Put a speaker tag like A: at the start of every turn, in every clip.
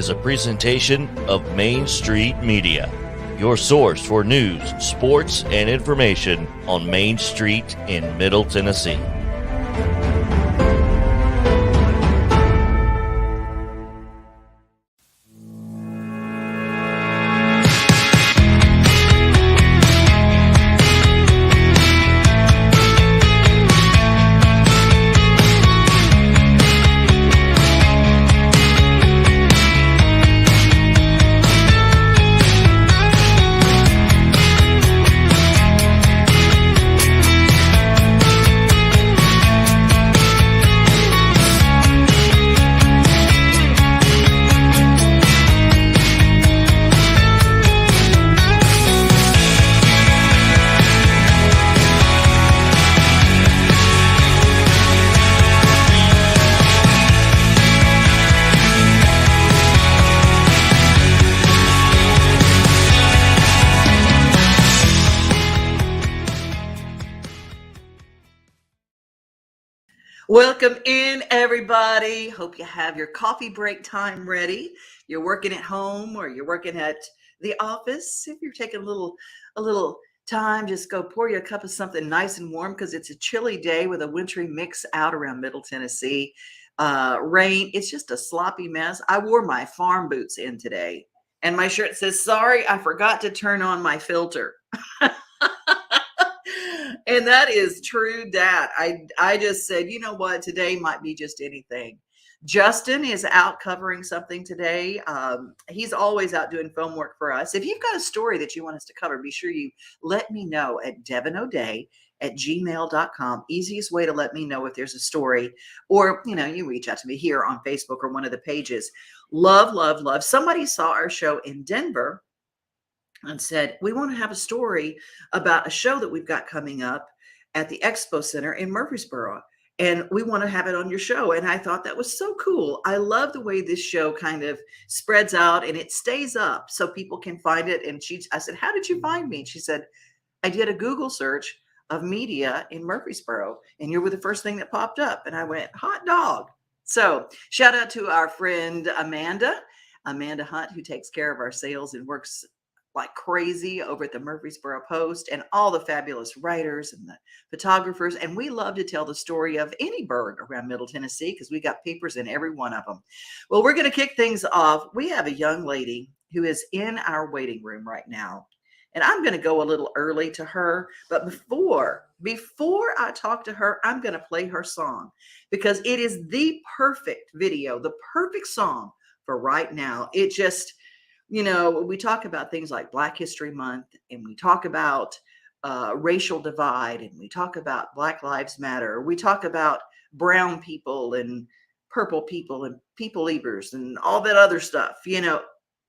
A: is a presentation of Main Street Media, your source for news, sports, and information on Main Street in Middle Tennessee.
B: Welcome in, everybody. Hope you have your coffee break time ready. You're working at home or you're working at the office. If you're taking a little time, just go pour you a cup of something nice and warm because it's a chilly day with a wintry mix out around Middle Tennessee. Rain. It's just a sloppy mess. I wore my farm boots in today, and my shirt says, "Sorry, I forgot to turn on my filter." And that is true, Dad. I just said, you know what? Today might be just anything. Justin is out covering something today. He's always out doing film work for us. If you've got a story that you want us to cover, be sure you let me know at devinoday@gmail.com. Easiest way to let me know if there's a story, or, you reach out to me here on Facebook or one of the pages. Love, love, love. Somebody saw our show in Denver and said, we want to have a story about a show that we've got coming up at the Expo Center in Murfreesboro, and we want to have it on your show. And I thought that was so cool. I love the way this show kind of spreads out and it stays up so people can find it. And I said, how did you find me? And she said, I did a Google search of media in Murfreesboro, and you were the first thing that popped up. And I went, hot dog. So shout out to our friend Amanda Hunt, who takes care of our sales and works like crazy over at the Murfreesboro Post, and all the fabulous writers and the photographers. And we love to tell the story of any burg around Middle Tennessee because we got papers in every one of them. Well, we're going to kick things off. We have a young lady who is in our waiting room right now, and I'm going to go a little early to her. But before I talk to her, I'm going to play her song because it is the perfect video, the perfect song for right now. It just, we talk about things like Black History Month, and we talk about racial divide, and we talk about Black Lives Matter. We talk about brown people and purple people and people eaters and all that other stuff.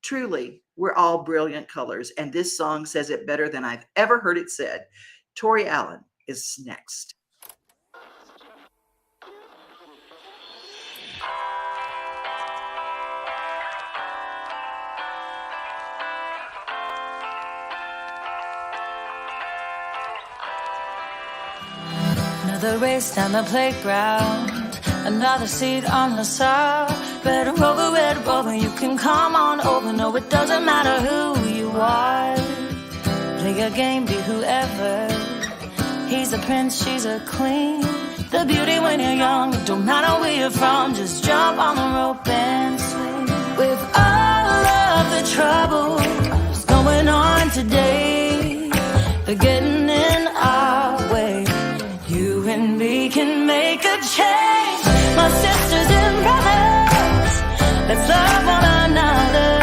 B: Truly, we're all brilliant colors. And this song says it better than I've ever heard it said. Tori Allen is next.
C: Another race down the playground, another seat on the side. Red Rover, you can come on over. No, it doesn't matter who you are. Play a game, be whoever. He's a prince, she's a queen. The beauty when you're young, it don't matter where you're from. Just jump on the rope and swing. With all of the troubles going on today, they're getting in our way. You and me can make a change. My sisters and brothers, let's love one another.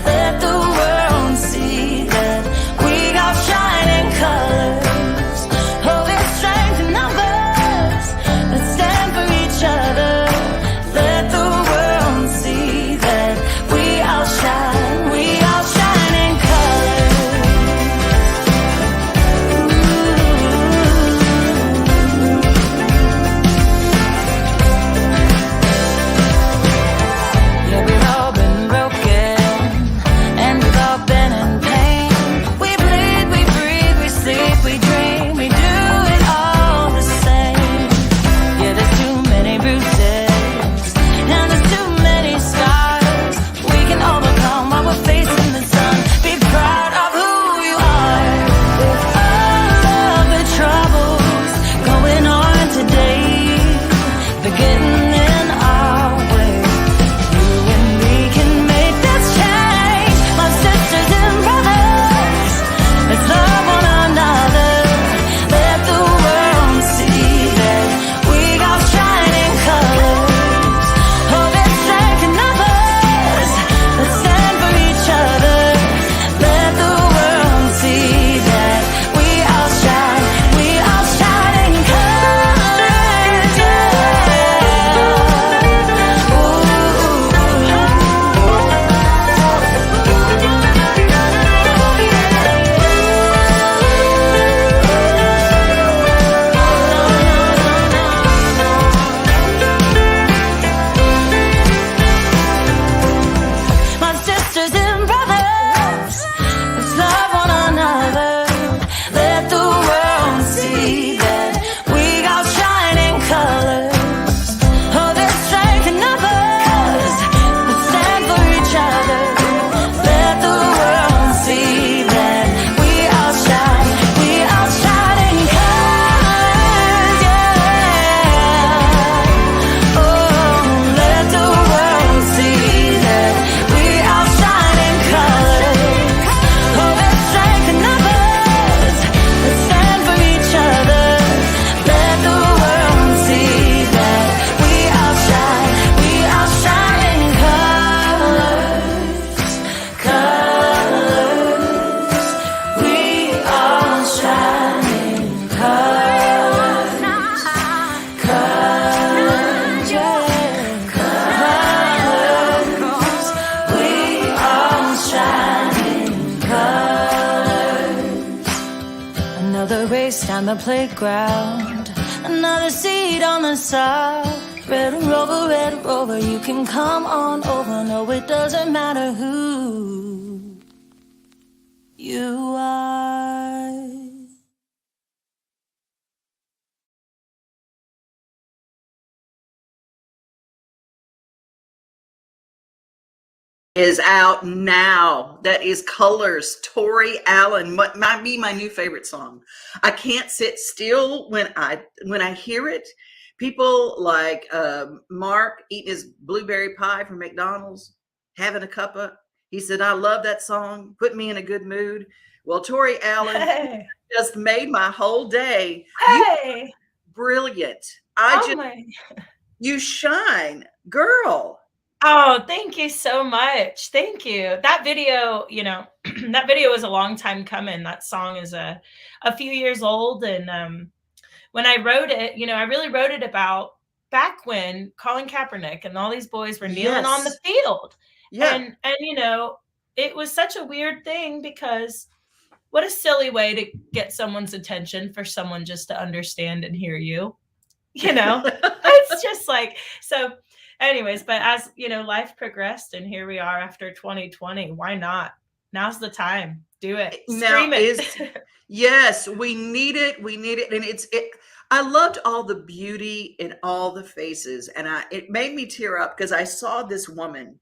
C: Let the world see that we got shining colors. Oh, there's strength in numbers. Let's stand for each other. Let the world see that we all shine in colors. Another race down the playground, another seat on the side. Red Rover, you can come on over. No, it doesn't matter who you are.
B: Is out now. That is Colors, Tori Allen. Might be my new favorite song. I can't sit still when I hear it. People like Mark eating his blueberry pie from McDonald's, having a cuppa. He said, "I love that song. Put me in a good mood." Well, Tori Allen
D: Hey.
B: just made my whole day.
D: Hey.
B: Brilliant. You shine, girl.
D: Oh, thank you so much. Thank you. That video, that video was a long time coming. That song is a few years old. And when I wrote it, I really wrote it about back when Colin Kaepernick and all these boys were kneeling on the field.
B: Yeah.
D: And it was such a weird thing, because what a silly way to get someone's attention for someone just to understand and hear you. It's just like, so anyways, but as life progressed, and here we are after 2020. Why not? Now's the time. Do it. Scream it.
B: Yes, we need it. We need it. And I loved all the beauty in all the faces. And it made me tear up, because I saw this woman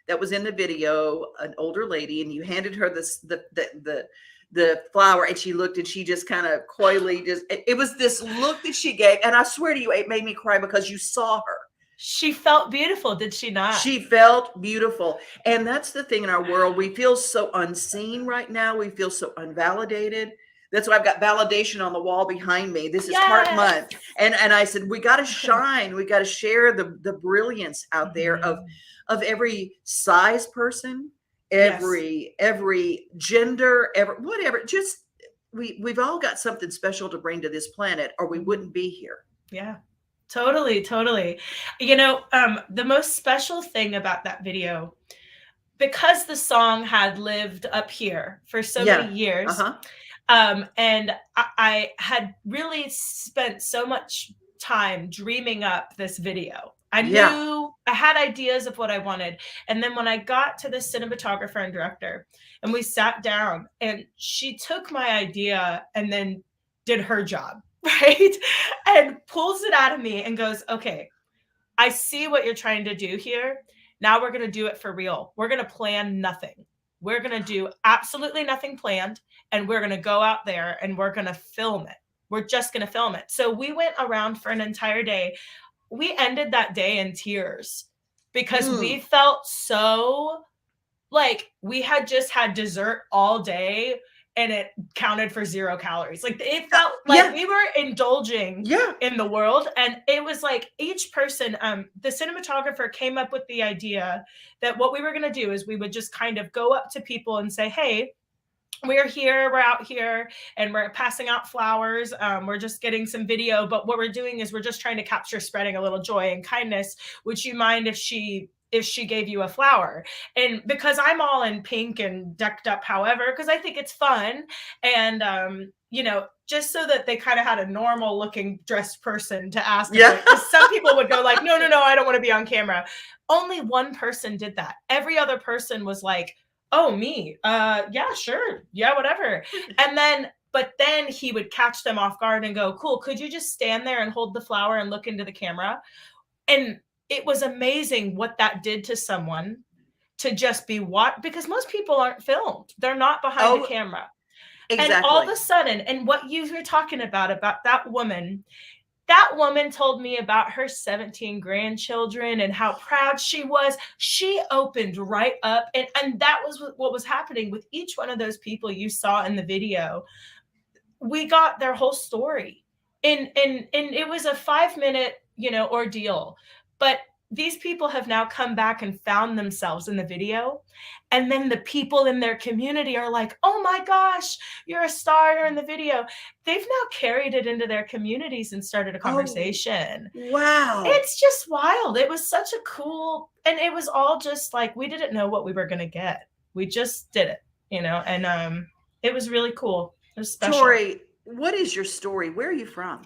B: that was in the video, an older lady, and you handed her the flower, and she looked, and she just kind of coyly it was this look that she gave. And I swear to you, it made me cry, because you saw her.
D: She felt beautiful, did she not?
B: She felt beautiful. And that's the thing in our world. We feel so unseen right now. We feel so unvalidated. That's why I've got validation on the wall behind me. This is Heart Month. And I said, we got to shine. We got to share the brilliance out there of every size person, every gender, whatever. Just we've all got something special to bring to this planet, or we wouldn't be here.
D: Yeah. Totally. The most special thing about that video, because the song had lived up here for so many years, and I had really spent so much time dreaming up this video. I knew I had ideas of what I wanted. And then when I got to the cinematographer and director, and we sat down, and she took my idea and then did her job. Right. And pulls it out of me and goes, okay, I see what you're trying to do here. Now we're going to do it for real. We're going to plan nothing. We're going to do absolutely nothing planned. And we're going to go out there and we're going to film it. We're just going to film it. So we went around for an entire day. We ended that day in tears, because we felt so like we had just had dessert all day, and it counted for 0 calories. Like, it felt like we were indulging in the world. And it was like each person, the cinematographer came up with the idea that what we were going to do is we would just kind of go up to people and say, hey, we're out here, and we're passing out flowers. We're just getting some video. But what we're doing is we're just trying to capture spreading a little joy and kindness. Would you mind if she gave you a flower? And because I'm all in pink and decked up, however, because I think it's fun. And, just so that they kind of had a normal looking dressed person to ask. Because some people would go like, no, I don't want to be on camera. Only one person did that. Every other person was like, oh, me. Yeah, sure. Yeah, whatever. But then he would catch them off guard and go, cool, could you just stand there and hold the flower and look into the camera? And it was amazing what that did to someone, to just be because most people aren't filmed. They're not behind the camera. Exactly. And all of a sudden, and what you were talking about that woman told me about her 17 grandchildren and how proud she was. She opened right up. And that was what was happening with each one of those people you saw in the video. We got their whole story. And it was a 5-minute, ordeal. But these people have now come back and found themselves in the video. And then the people in their community are like, oh my gosh, you're a star, you're in the video. They've now carried it into their communities and started a conversation.
B: Oh, wow.
D: It's just wild. It was such a cool, and it was all just like, we didn't know what we were going to get. We just did it, and it was really cool. It was special.
B: Tori, what is your story? Where are you from?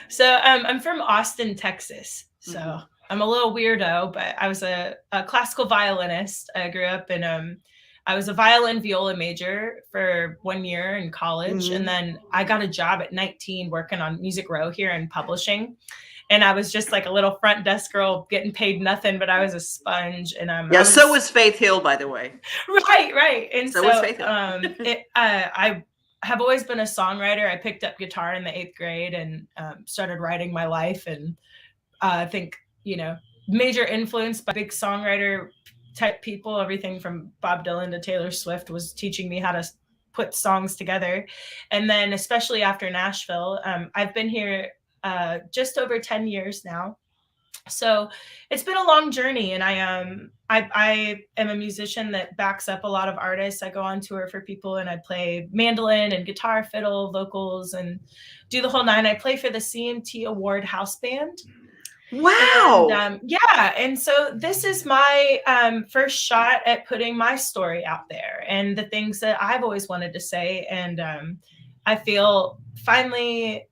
D: So I'm from Austin, Texas. So I'm a little weirdo, but I was a classical violinist. I grew up in I was a violin viola major for 1 year in college, and then I got a job at 19 working on Music Row here in publishing. And I was just like a little front desk girl getting paid nothing, but I was a sponge. And
B: so was Faith Hill, by the way.
D: Right. And
B: so was Faith Hill.
D: I have always been a songwriter. I picked up guitar in the 8th grade and started writing my life. And I think, major influence by big songwriter type people, everything from Bob Dylan to Taylor Swift was teaching me how to put songs together. And then especially after Nashville, I've been here just over 10 years now. So it's been a long journey, and I am a musician that backs up a lot of artists. I go on tour for people, and I play mandolin and guitar, fiddle, vocals, and do the whole nine. I play for the CMT Award House Band.
B: Wow.
D: And, and so this is my first shot at putting my story out there and the things that I've always wanted to say. And I feel finally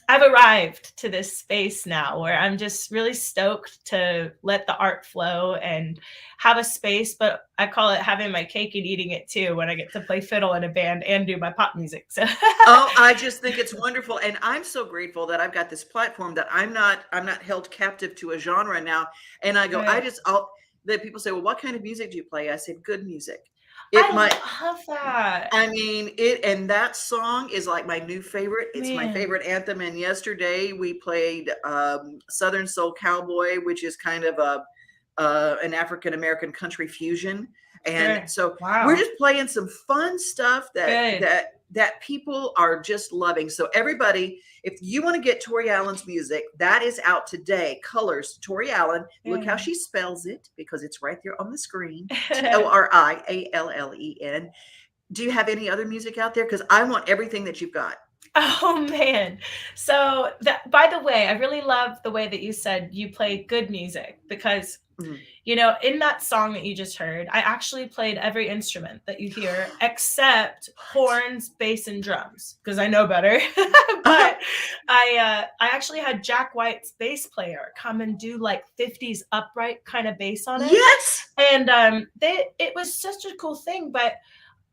D: I've arrived to this space now where I'm just really stoked to let the art flow and have a space, but I call it having my cake and eating it too when I get to play fiddle in a band and do my pop music. So
B: I just think it's wonderful. And I'm so grateful that I've got this platform that I'm not held captive to a genre now. And I go, that people say, well, what kind of music do you play? I said, good music.
D: I love that.
B: I mean, and that song is like my new favorite. It's my favorite anthem. And yesterday we played Southern Soul Cowboy, which is kind of an African-American country fusion. And so we're just playing some fun stuff that people are just loving. So everybody, if you want to get Tori Allen's music, that is out today. Colors, Tori Allen. Look how she spells it, because it's right there on the screen. ToriAllen. Do you have any other music out there? Because I want everything that you've got.
D: Oh man. So by the way, I really love the way that you said you play good music, because in that song that you just heard, I actually played every instrument that you hear except horns, bass, and drums, because I know better. But I actually had Jack White's bass player come and do like 50s upright kind of bass on it.
B: Yes.
D: And it was such a cool thing. But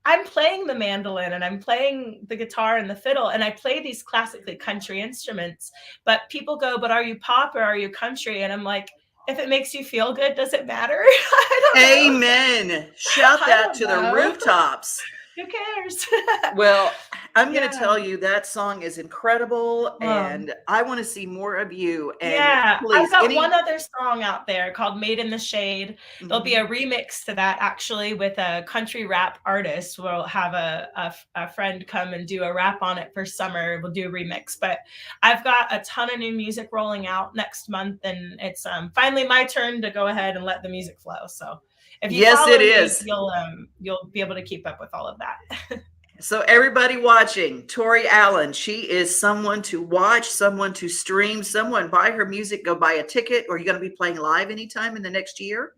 D: I'm playing the mandolin and I'm playing the guitar and the fiddle, and I play these classically country instruments. But people go, but are you pop or are you country? And I'm like, if it makes you feel good, does it matter? I don't know.
B: Amen. Shout that to the rooftops.
D: Who cares?
B: Well, I'm going to tell you, that song is incredible, and I want to see more of you. And please,
D: I've got one other song out there called Made in the Shade. There'll be a remix to that, actually, with a country rap artist. We'll have a friend come and do a rap on it for summer. We'll do a remix. But I've got a ton of new music rolling out next month, and it's finally my turn to go ahead and let the music flow. So if you follow me, you'll be able to keep up with all of that.
B: So everybody watching, Tori Allen, she is someone to watch, someone to stream, someone buy her music, go buy a ticket. Or are you going to be playing live anytime in the next year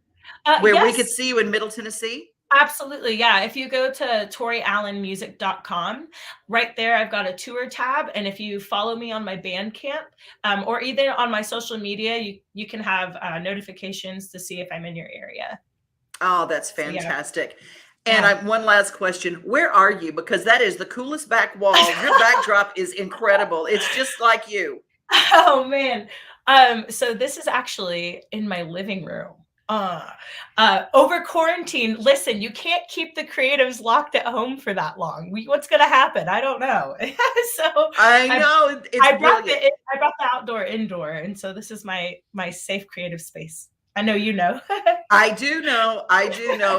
B: where we could see you in Middle Tennessee?
D: Absolutely. Yeah. If you go to ToriAllenMusic.com, right there, I've got a tour tab. And if you follow me on my Bandcamp or either on my social media, you can have notifications to see if I'm in your area.
B: Oh, that's fantastic. And one last question. Where are you? Because that is the coolest back wall. Your backdrop is incredible. It's just like you.
D: Oh, man. So this is actually in my living room. Over quarantine, listen, you can't keep the creatives locked at home for that long. What's going to happen? I don't know. So
B: I know.
D: I brought the outdoor indoor. And so this is my safe creative space. I know you know.
B: I do know.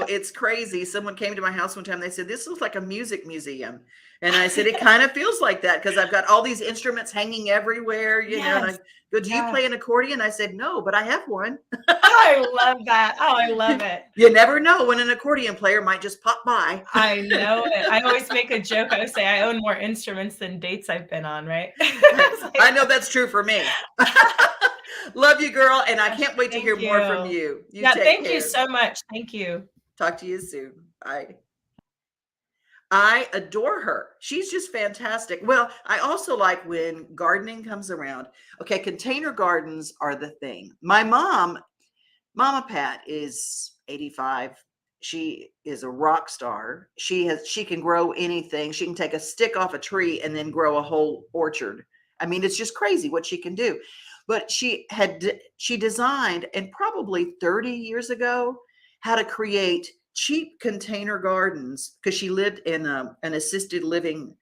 B: It's crazy. Someone came to my house one time. They said, this looks like a music museum. And I said, it kind of feels like that, because I've got all these instruments hanging everywhere, you know. And I go, do you play an accordion? I said, no, but I have one.
D: I love that. Oh, I love it.
B: You never know when an accordion player might just pop by.
D: I know it. I always make a joke. I say I own more instruments than dates I've been on, right?
B: I know that's true for me. Love you, girl. And I can't wait to hear more from you.
D: Thank you so much. Thank you.
B: Talk to you soon. Bye. I adore her. She's just fantastic. Well, I also like when gardening comes around. Okay, container gardens are the thing. My Mama Pat, is 85. She is a rock star. She can grow anything. She can take a stick off a tree and then grow a whole orchard. I mean, it's just crazy what she can do. But she designed, and probably 30 years ago, how to create cheap container gardens, because she lived in an assisted living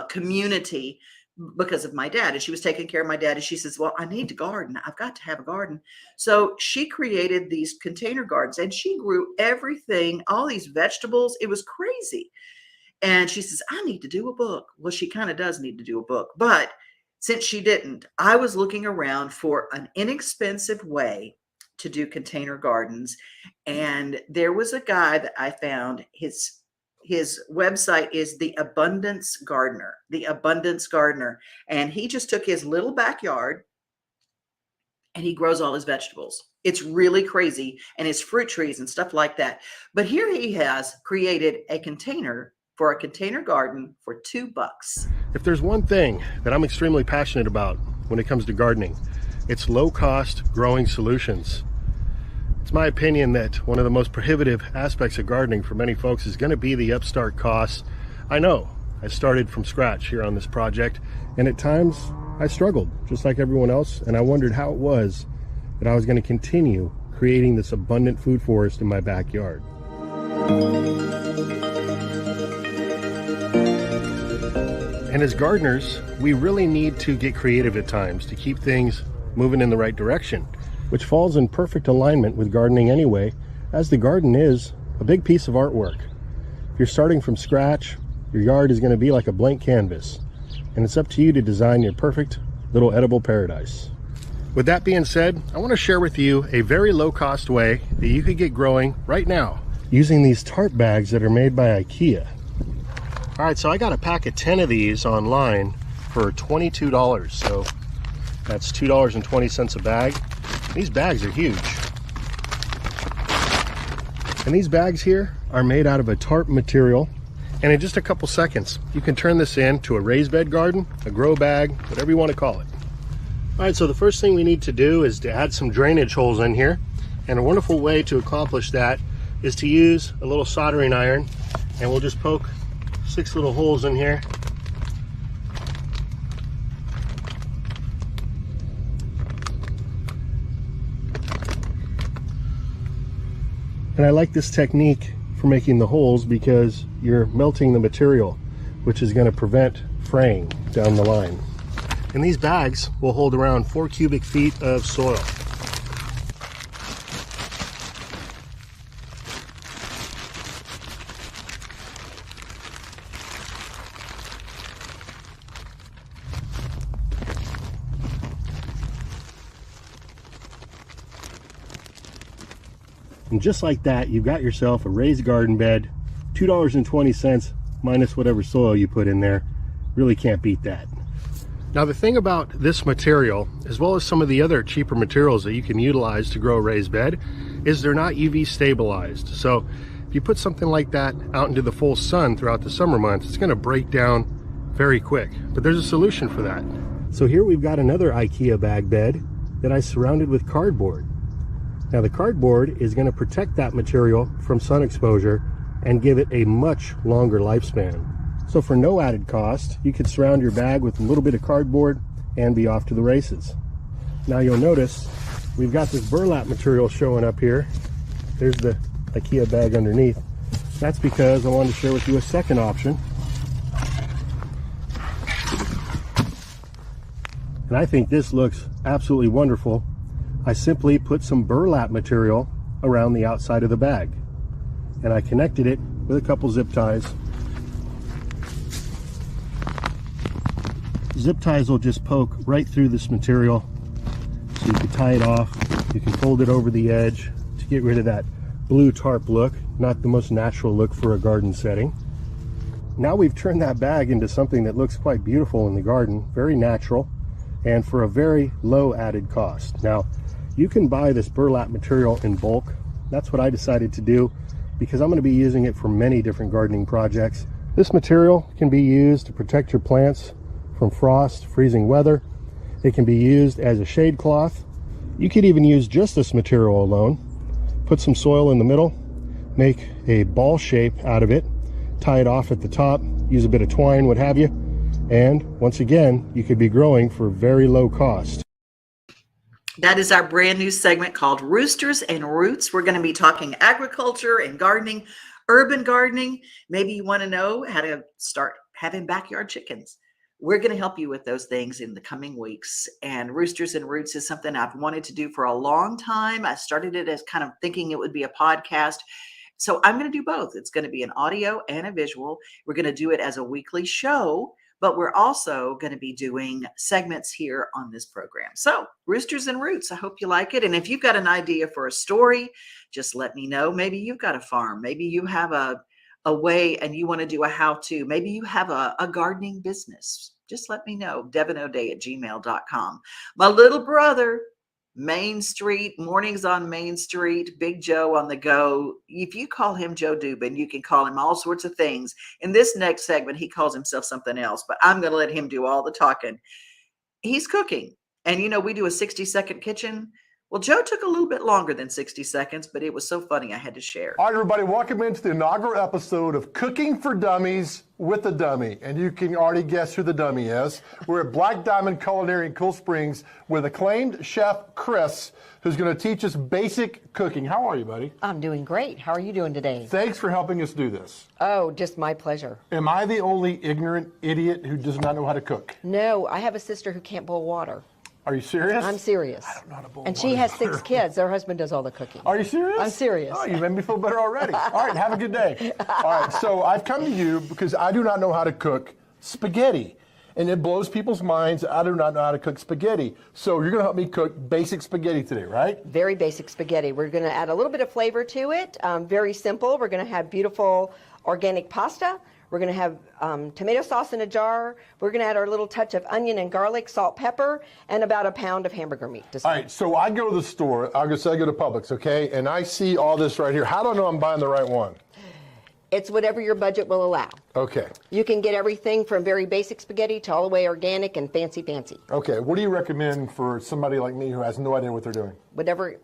B: community because of my dad, and she was taking care of my dad, and she says, well, I need to garden. I've got to have a garden. So she created these container gardens, and she grew everything, all these vegetables. It was crazy. And she says, I need to do a book. Well, she kind of does need to do a book, but since she didn't, I was looking around for an inexpensive way to do container gardens. And there was a guy that I found. His website is The Abundance Gardener. And he just took his little backyard and he grows all his vegetables. It's really crazy, and his fruit trees and stuff like that. But here he has created a container for a container garden for $2.
E: If there's one thing that I'm extremely passionate about when it comes to gardening, it's low-cost growing solutions. It's my opinion that one of the most prohibitive aspects of gardening for many folks is going to be the upstart costs. I know I started from scratch here on this project, and at times I struggled just like everyone else, and I wondered how it was that I was going to continue creating this abundant food forest in my backyard. And as gardeners, we really need to get creative at times to keep things moving in the right direction, which falls in perfect alignment with gardening anyway, as the garden is a big piece of artwork. If you're starting from scratch, your yard is going to be like a blank canvas, and it's up to you to design your perfect little edible paradise. With that being said, I want to share with you a very low-cost way that you could get growing right now using these tarp bags that are made by IKEA. All right, so I got a pack of 10 of these online for $22, so that's $2.20 a bag. These bags are huge. And these bags here are made out of a tarp material, and in just a couple seconds you can turn this into a raised bed garden, a grow bag, whatever you want to call it. All right, so the first thing we need to do is to add some drainage holes in here, and a wonderful way to accomplish that is to use a little soldering iron, and we'll just poke 6 little holes in here. And I like this technique for making the holes because you're melting the material, which is going to prevent fraying down the line. And these bags will hold around 4 cubic feet of soil. And just like that, you've got yourself a raised garden bed, $2.20 minus whatever soil you put in there. Really can't beat that. Now the thing about this material, as well as some of the other cheaper materials that you can utilize to grow a raised bed, is they're not UV stabilized. So if you put something like that out into the full sun throughout the summer months, it's going to break down very quick. But there's a solution for that. So here we've got another IKEA bag bed that I surrounded with cardboard. Now the cardboard is going to protect that material from sun exposure and give it a much longer lifespan. So for no added cost, you could surround your bag with a little bit of cardboard and be off to the races. Now you'll notice we've got this burlap material showing up here. There's the IKEA bag underneath. That's because I wanted to share with you a second option. And I think this looks absolutely wonderful. I simply put some burlap material around the outside of the bag, and I connected it with a couple zip ties. Zip ties will just poke right through this material, so you can tie it off. You can fold it over the edge to get rid of that blue tarp look, not the most natural look for a garden setting. Now we've turned that bag into something that looks quite beautiful in the garden, very natural, and for a very low added cost. Now you can buy this burlap material in bulk. That's what I decided to do because I'm going to be using it for many different gardening projects, This material can be used to protect your plants from frost, freezing weather. It can be used as a shade cloth. You could even use just this material alone. Put some soil in the middle, make a ball shape out of it, tie it off at the top, use a bit of twine, what have you, and once again, you could be growing for very low cost.
B: That is our brand new segment called Roosters and Roots. We're going to be talking agriculture and gardening, urban gardening. Maybe you want to know how to start having backyard chickens. We're going to help you with those things in the coming weeks. And Roosters and Roots is something I've wanted to do for a long time. I started it as kind of thinking it would be a podcast. So I'm going to do both. It's going to be an audio and a visual. We're going to do it as a weekly show, but we're also going to be doing segments here on this program. So Roosters and Roots, I hope you like it. And if you've got an idea for a story, just let me know. Maybe you've got a farm. Maybe you have a way and you want to do a how-to. Maybe you have a gardening business. Just let me know. DevinO'Day@gmail.com. My little brother, Main Street, mornings on Main Street, Big Joe on the go. If you call him Joe Dubin, you can call him all sorts of things. In this next segment, he calls himself something else, but I'm going to let him do all the talking. He's cooking. And, you know, we do a 60-second kitchen. Well, Joe took a little bit longer than 60 seconds, but it was so funny I had to share.
F: All right, everybody, welcome into the inaugural episode of Cooking for Dummies with a Dummy. And you can already guess who the dummy is. We're at Black Diamond Culinary in Cool Springs with acclaimed chef Chris, who's going to teach us basic cooking. How are you, buddy?
G: I'm doing great. How are you doing today?
F: Thanks for helping us do this.
G: Oh, just my pleasure.
F: Am I the only ignorant idiot who does not know how to cook?
G: No, I have a sister who can't boil water.
F: Are you serious?
G: I'm serious.
F: I don't know how to boil
G: And
F: water.
G: she has 6 kids. Their husband does all the cooking.
F: Are you serious?
G: I'm serious.
F: Oh, you made me feel better already. All right, have a good day. All right, so I've come to you because I do not know how to cook spaghetti. And it blows people's minds. I do not know how to cook spaghetti. So you're going to help me cook basic spaghetti today, right?
G: Very basic spaghetti. We're going to add a little bit of flavor to it. Very simple. We're going to have beautiful organic pasta. We're going to have tomato sauce in a jar. We're going to add our little touch of onion and garlic, salt, pepper, and about a pound of hamburger meat.
F: All right, so I go to the store. I go to Publix, okay? And I see all this right here. How do I know I'm buying the right one?
G: It's whatever your budget will allow.
F: Okay.
G: You can get everything from very basic spaghetti to all the way organic and fancy.
F: Okay, what do you recommend for somebody like me who has no idea what they're doing?
G: Whatever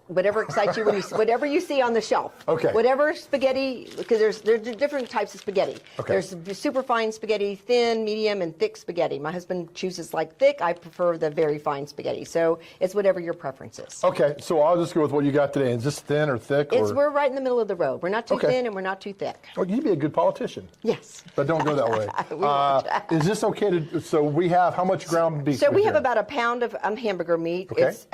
G: excites you, whatever you see on the shelf.
F: Okay.
G: Whatever spaghetti, because there's different types of spaghetti.
F: Okay.
G: There's super fine spaghetti, thin, medium, and thick spaghetti. My husband chooses like thick. I prefer the very fine spaghetti. So it's whatever your preference is.
F: Okay, so I'll just go with what you got today. Is this thin or thick?
G: We're right in the middle of the road. We're not too thin and we're not too thick.
F: Well, you'd be a good politician.
G: Yes.
F: But don't go that way. Is this okay to? So we have how much ground beef?
G: So we have about a pound of hamburger meat.
F: Okay.
G: It's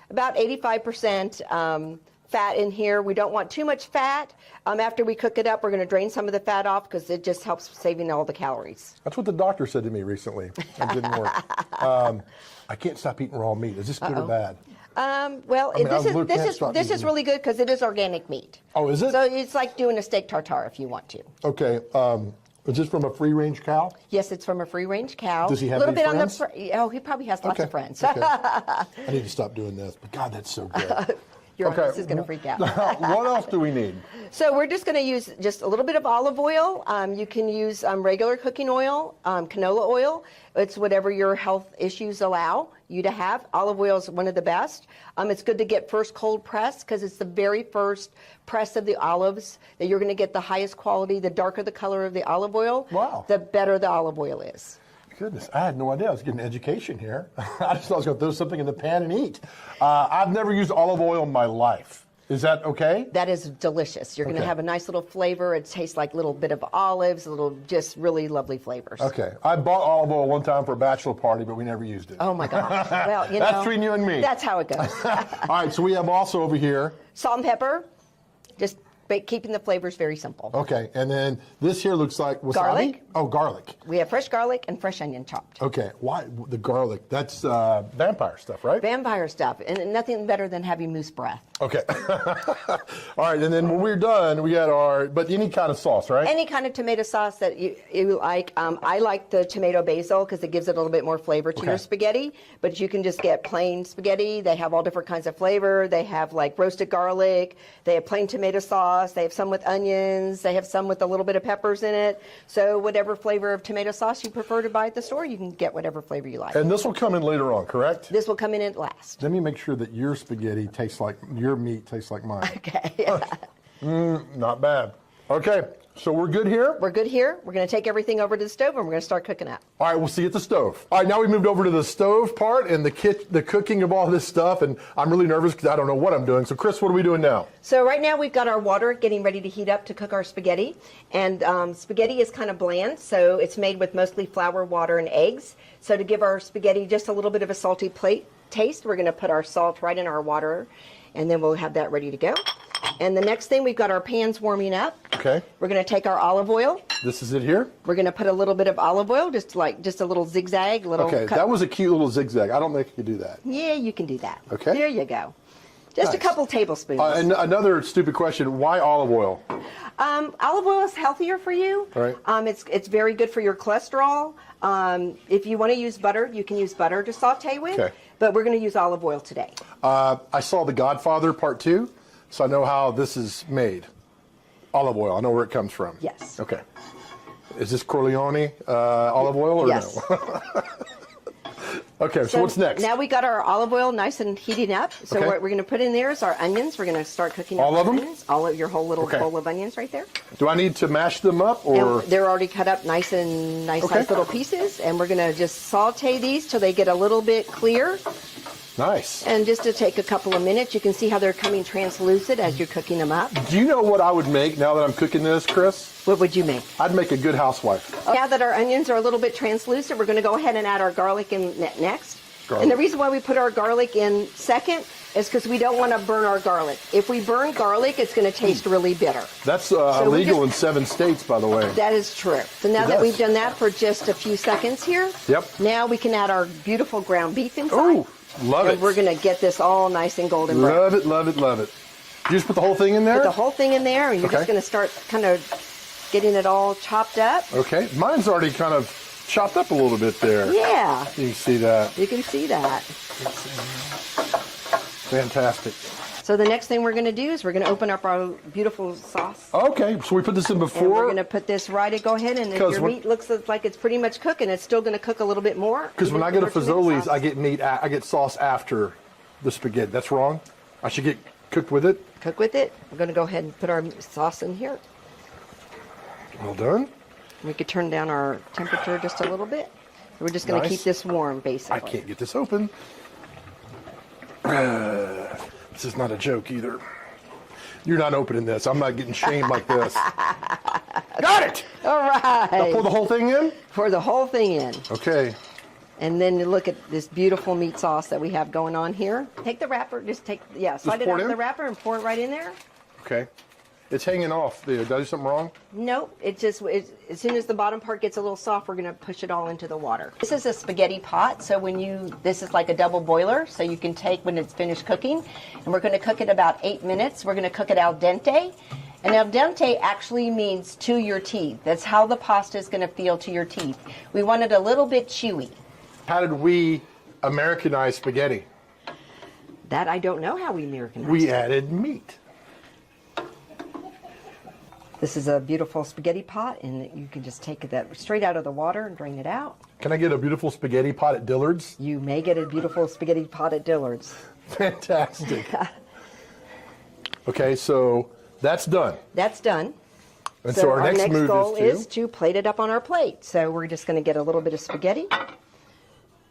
G: about 85% fat in here. We don't want too much fat. After we cook it up, we're going to drain some of the fat off because it just helps saving all the calories.
F: That's what the doctor said to me recently. It didn't work. I can't stop eating raw meat. Is this good or bad?
G: This is really good because it is organic meat.
F: Oh, is it?
G: So it's like doing a steak tartare if you want to.
F: Okay. Is this from a free-range cow?
G: Yes, it's from a free-range cow.
F: Does he have
G: a little
F: any
G: bit
F: friends?
G: He probably has lots of friends.
F: Okay. I need to stop doing this. But God, that's so good.
G: Your audience is going to freak out.
F: What else do we need?
G: So we're just going to use just a little bit of olive oil. You can use regular cooking oil, canola oil. It's whatever your health issues allow you to have. Olive oil is one of the best. It's good to get first cold press because it's the very first press of the olives that you're going to get the highest quality. The darker the color of the olive oil, the better the olive oil is.
F: Goodness, I had no idea I was getting an education here. I just thought I was going to throw something in the pan and eat. I've never used olive oil in my life. Is that okay?
G: That is delicious. You're going to have a nice little flavor. It tastes like a little bit of olives, just really lovely flavors.
F: Okay. I bought olive oil one time for a bachelor party, but we never used it.
G: Oh, my gosh. Well,
F: That's between you and me.
G: That's how it goes.
F: All right, so we have also over here.
G: Salt and pepper. Just keeping the flavors very simple.
F: Okay, and then this here looks like wasabi?
G: Garlic.
F: Oh, garlic.
G: We have fresh garlic and fresh onion chopped.
F: Okay, why the garlic? That's vampire stuff, right?
G: Vampire stuff, and nothing better than having moose breath.
F: Okay. All right, and then when we're done, we got but any kind of sauce, right?
G: Any kind of tomato sauce that you like. I like the tomato basil because it gives it a little bit more flavor to your spaghetti, but you can just get plain spaghetti. They have all different kinds of flavor. They have like roasted garlic. They have plain tomato sauce. sauce. They have some with onions. They have some with a little bit of peppers in it. So whatever flavor of tomato sauce you prefer to buy at the store, you can get whatever flavor you like.
F: And this will come in later on, correct?
G: This will come in at last.
F: Let me make sure that your spaghetti tastes like, your meat tastes like mine.
G: Okay.
F: Not bad. Okay, so we're good here?
G: We're good here. We're going to take everything over to the stove and we're going to start cooking up.
F: All right, we'll see you at the stove. All right, now we moved over to the stove part and the cooking of all this stuff, and I'm really nervous because I don't know what I'm doing. So, Chris, what are we doing now?
G: So right now we've got our water getting ready to heat up to cook our spaghetti. And spaghetti is kind of bland, so it's made with mostly flour, water, and eggs. So to give our spaghetti just a little bit of a salty taste, we're going to put our salt right in our water, and then we'll have that ready to go. And the next thing, we've got our pans warming up.
F: Okay.
G: We're going to take our olive oil.
F: This is it here?
G: We're going to put a little bit of olive oil, just a little zigzag.
F: Okay, that was a cute little zigzag. I don't think you could do that.
G: Yeah, you can do that.
F: Okay.
G: There you go. Just a couple tablespoons.
F: And another stupid question, why olive oil?
G: Olive oil is healthier for you.
F: All right.
G: It's very good for your cholesterol. If you want to use butter, you can use butter to saute with.
F: Okay.
G: But we're going to use olive oil today.
F: I saw The Godfather Part 2, so I know how this is made. Olive oil, I know where it comes from.
G: Yes.
F: Okay. Is this Corleone olive oil or
G: yes.
F: no? Okay, so what's next?
G: Now we got our olive oil nice and heating up. So
F: Okay.
G: what we're going to put in there is our onions. We're going to start cooking
F: All
G: our
F: of them?
G: onions. All of your whole little bowl of onions right there.
F: Do I need to mash them up or?
G: And they're already cut up nice little pieces. And we're going to just saute these till they get a little bit clear.
F: Nice.
G: And just to take a couple of minutes, you can see how they're coming translucent as you're cooking them up.
F: Do you know what I would make now that I'm cooking this, Chris?
G: What would you make?
F: I'd make a good housewife.
G: Now that our onions are a little bit translucent, we're going to go ahead and add our garlic in next.
F: Garlic.
G: And the reason why we put our garlic in second is because we don't want to burn our garlic. If we burn garlic, it's going to taste really bitter.
F: That's illegal in 7 states, by the way.
G: That is true. So now that we've done that for just a few seconds here, now we can add our beautiful ground beef inside.
F: Ooh, love it.
G: And we're going to get this all nice and golden brown.
F: Love it, love it, love it. You just put the whole thing in there?
G: Put the whole thing in there, and you're just going to start kind of getting it all chopped up.
F: Okay. Mine's already kind of chopped up a little bit there.
G: Yeah.
F: You can see that.
G: You can see that.
F: Fantastic.
G: So the next thing we're going to do is we're going to open up our beautiful sauce.
F: Okay, so we put this in before.
G: And we're going to put this right to go ahead, and if your meat looks like it's pretty much cooking, it's still going to cook a little bit more.
F: Because when I go to Fazoli's, I get I get sauce after the spaghetti. That's wrong. I should get cooked with it.
G: Cook with it. We're going to go ahead and put our sauce in here.
F: Well done.
G: We could turn down our temperature just a little bit. We're just going to keep this warm, basically.
F: I can't get this open. This is not a joke either. You're not opening this. I'm not getting shamed like this. Got it!
G: All right.
F: Now pour the whole thing in?
G: Pour the whole thing in.
F: Okay.
G: And then you look at this beautiful meat sauce that we have going on here. Take the wrapper, slide it out of the wrapper and pour it right in there.
F: Okay. It's hanging off. Did I do something wrong?
G: Nope. As soon as the bottom part gets a little soft, we're going to push it all into the water. This is a spaghetti pot, so this is like a double boiler, so you can take when it's finished cooking. And we're going to cook it about 8 minutes. We're going to cook it al dente. And al dente actually means to your teeth. That's how the pasta is going to feel to your teeth. We want it a little bit chewy.
F: How did we Americanize spaghetti?
G: That I don't know how we Americanized.
F: We added meat.
G: This is a beautiful spaghetti pot, and you can just take that straight out of the water and drain it out.
F: Can I get a beautiful spaghetti pot at Dillard's?
G: You may get a beautiful spaghetti pot at Dillard's.
F: Fantastic. Okay, so that's done.
G: That's done.
F: And so our next move
G: goal is to plate it up on our plate. So we're just going to get a little bit of spaghetti.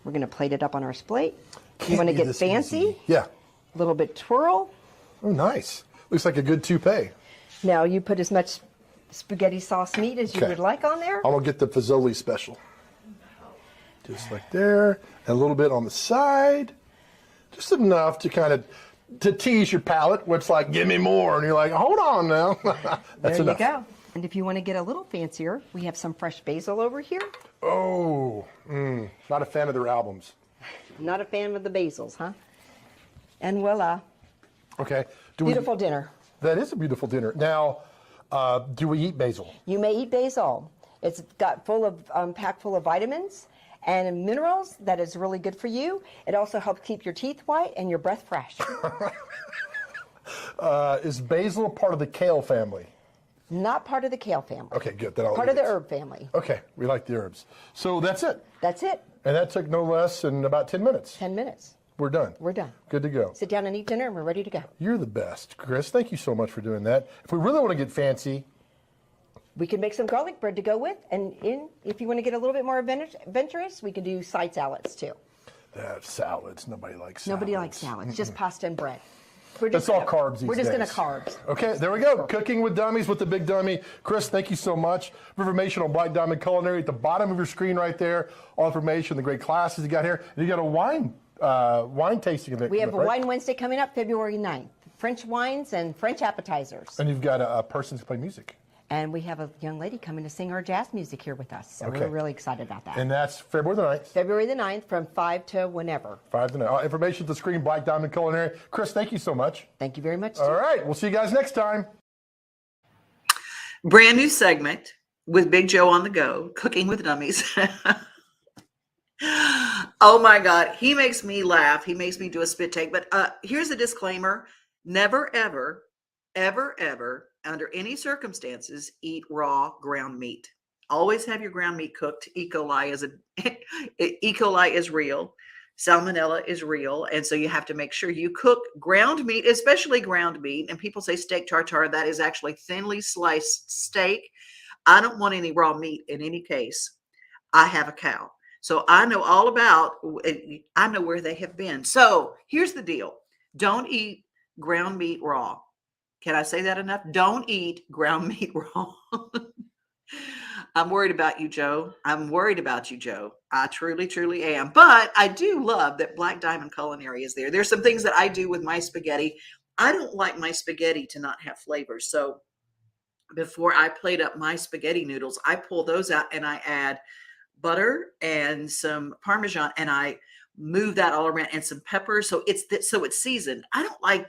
G: We're going to plate it up on our plate. You want to get fancy?
F: Easy. Yeah.
G: A little bit twirl.
F: Oh, nice. Looks like a good toupee.
G: Now you put as much spaghetti sauce meat as you would like on there.
F: I'm going to get the Fazoli special. Just like there. And a little bit on the side. Just enough to kind of to tease your palate, where it's like, give me more. And you're like, hold on now. That's enough.
G: There you go. And if you want to get a little fancier, we have some fresh basil over here.
F: Oh, not a fan of their albums.
G: Not a fan of the basils, huh? And voila.
F: Okay.
G: Beautiful dinner.
F: That is a beautiful dinner. Now, do we eat basil?
G: You may eat basil. It's got packed full of vitamins and minerals that is really good for you. It also helps keep your teeth white and your breath fresh.
F: Is basil part of the kale family?
G: Not part of the kale family.
F: Okay, good. Then I'll
G: part
F: eat
G: of the
F: it.
G: herb family.
F: Okay, we like the herbs. So that's it.
G: That's it.
F: And that took no less than about 10 minutes.
G: 10 minutes.
F: We're done.
G: We're done.
F: Good to go.
G: Sit down and eat dinner, and we're ready to go.
F: You're the best, Chris. Thank you so much for doing that. If we really want to get fancy,
G: we can make some garlic bread to go with, and if you want to get a little bit more adventurous, we can do side salads too.
F: Salads. Nobody likes salads.
G: Nobody likes salads. Just pasta and bread.
F: That's all carbs these days.
G: We're just going to carbs.
F: Okay, there we go. Cooking with Dummies with the Big Dummy. Chris, thank you so much. For information on Black Diamond Culinary at the bottom of your screen right there. All information, the great classes you got here. And you got a wine tasting event.
G: We have a Wine Wednesday coming up February 9th. French wines and French appetizers.
F: And you've got a person to play music.
G: And we have a young lady coming to sing our jazz music here with us. So we're really excited about that.
F: And that's February the 9th.
G: February the 9th from 5 to whenever.
F: 5 to 9. Information at the screen, Black Diamond Culinary. Chris, thank you so much.
G: Thank you very much.
F: All right. We'll see you guys next time.
B: Brand new segment with Big Joe on the go, Cooking with Dummies. Oh my God. He makes me laugh. He makes me do a spit take. But here's a disclaimer. Never, ever, ever, ever, under any circumstances, eat raw ground meat. Always have your ground meat cooked. E. coli is real. Salmonella is real. And so you have to make sure you cook ground meat, especially ground meat. And people say steak tartare. That is actually thinly sliced steak. I don't want any raw meat in any case. I have a cow. So I know all about, I know where they have been. So here's the deal. Don't eat ground meat raw. Can I say that enough? Don't eat ground meat raw. I'm worried about you, Joe. I'm worried about you, Joe. I truly, truly am. But I do love that Black Diamond Culinary is there. There's some things that I do with my spaghetti. I don't like my spaghetti to not have flavor. So before I plate up my spaghetti noodles, I pull those out and I add butter and some Parmesan and I move that all around and some pepper. So it's seasoned. I don't like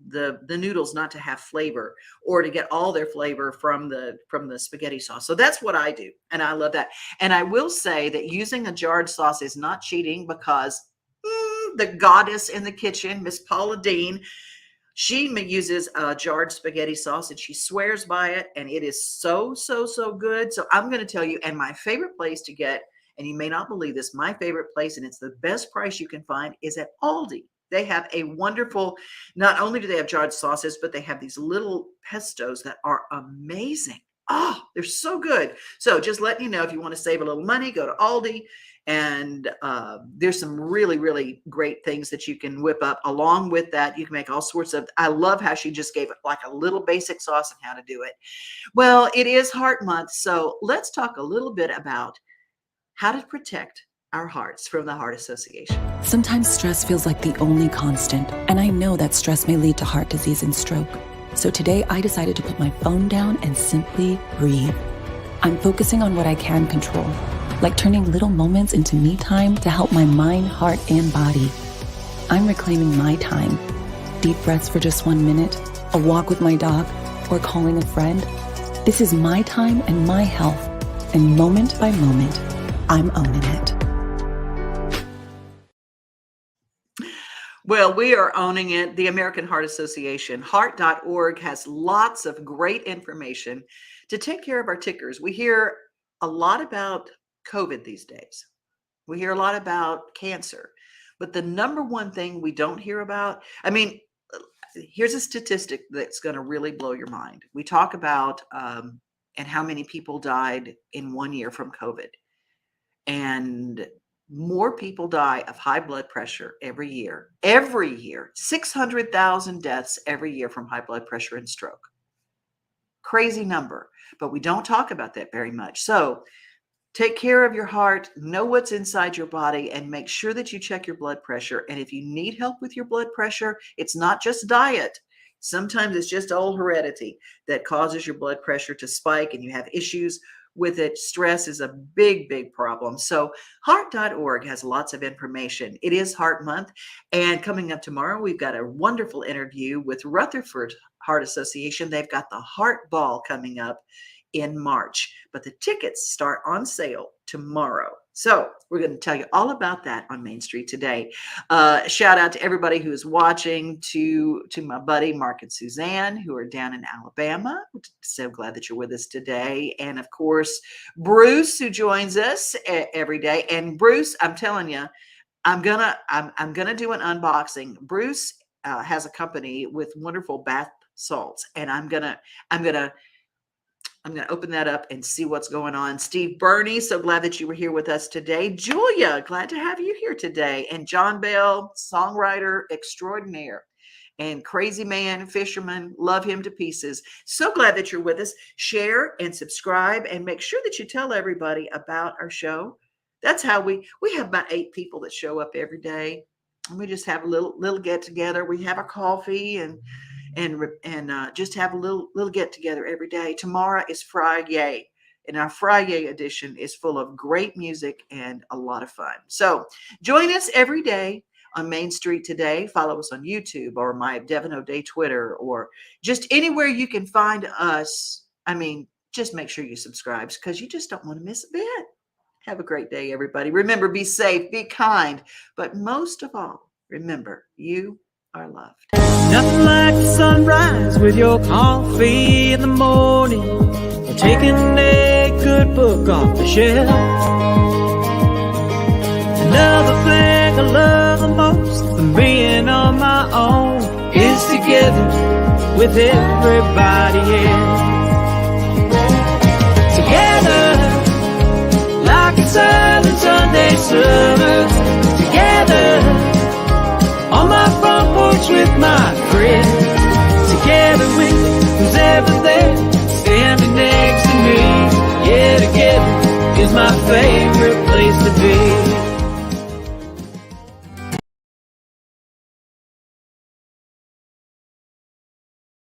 B: the noodles not to have flavor or to get all their flavor from the spaghetti sauce. So that's what I do. And I love that. And I will say that using a jarred sauce is not cheating because the goddess in the kitchen, Miss Paula Dean, she uses a jarred spaghetti sauce and she swears by it. And it is so, so, so good. So I'm going to tell you, and my favorite place to get, and you may not believe this, my favorite place, and it's the best price you can find, is at Aldi. They have a wonderful, not only do they have jarred sauces, but they have these little pestos that are amazing. Oh, they're so good. So just letting you know, if you want to save a little money, go to Aldi. And there's some really, really great things that you can whip up. Along with that, you can make all sorts of, I love how she just gave it like a little basic sauce and how to do it. Well, it is Heart Month. So let's talk a little bit about how to protect our hearts from the Heart Association.
H: Sometimes stress feels like the only constant, and I know that stress may lead to heart disease and stroke. So today I decided to put my phone down and simply breathe. I'm focusing on what I can control, like turning little moments into me time to help my mind, heart, and body. I'm reclaiming my time. Deep breaths for just 1 minute, a walk with my dog, or calling a friend. This is my time and my health, and moment by moment, I'm owning it.
B: Well, we are owning it. The American Heart Association, heart.org, has lots of great information to take care of our tickers. We hear a lot about COVID these days. We hear a lot about cancer. But the number one thing we don't hear about, I mean, here's a statistic that's going to really blow your mind. We talk about and how many people died in 1 year from COVID. And more people die of high blood pressure every year. 600,000 deaths every year from high blood pressure and stroke. Crazy number, but we don't talk about that very much. So take care of your heart, know what's inside your body, and make sure that you check your blood pressure. And if you need help with your blood pressure, it's not just diet. Sometimes it's just old heredity that causes your blood pressure to spike and you have issues with it. Stress is a big, big problem. So heart.org has lots of information. It is Heart Month. And coming up tomorrow, we've got a wonderful interview with Rutherford Heart Association. They've got the Heart Ball coming up in March, but the tickets start on sale tomorrow. So we're going to tell you all about that on Main Street today. Shout out to everybody who is watching, to my buddy Mark and Suzanne who are down in Alabama. So glad that you're with us today. And of course, Bruce, who joins us every day. And Bruce, I'm telling you, I'm gonna do an unboxing. Bruce has a company with wonderful bath salts, and I'm gonna open that up and see what's going on. Steve Burney, so glad that you were here with us today. Julia, glad to have you here today. And John Bell, songwriter extraordinaire and crazy man, fisherman, love him to pieces. So glad that you're with us. Share and subscribe and make sure that you tell everybody about our show. That's how we have about 8 people that show up every day. And we just have a little get together. We have a coffee and just have a little get together every day. Tomorrow is Friday, and our Friday edition is full of great music and a lot of fun. So join us every day on Main Street Today. Follow us on YouTube or my Devin O'Day Twitter, or just anywhere you can find us. I mean, just make sure you subscribe, because you just don't want to miss a bit. Have a great day, everybody. Remember, be safe, be kind, but most of all, remember, you are loved.
I: Nothing like the sunrise with your coffee in the morning, or taking a good book off the shelf. Another thing I love the most than being on my own is together with everybody else. Together, like it's early Sunday summer. Together, on my front porch with my friends. Together with who's ever there, standing next to me. Yeah, together is my favorite place to be.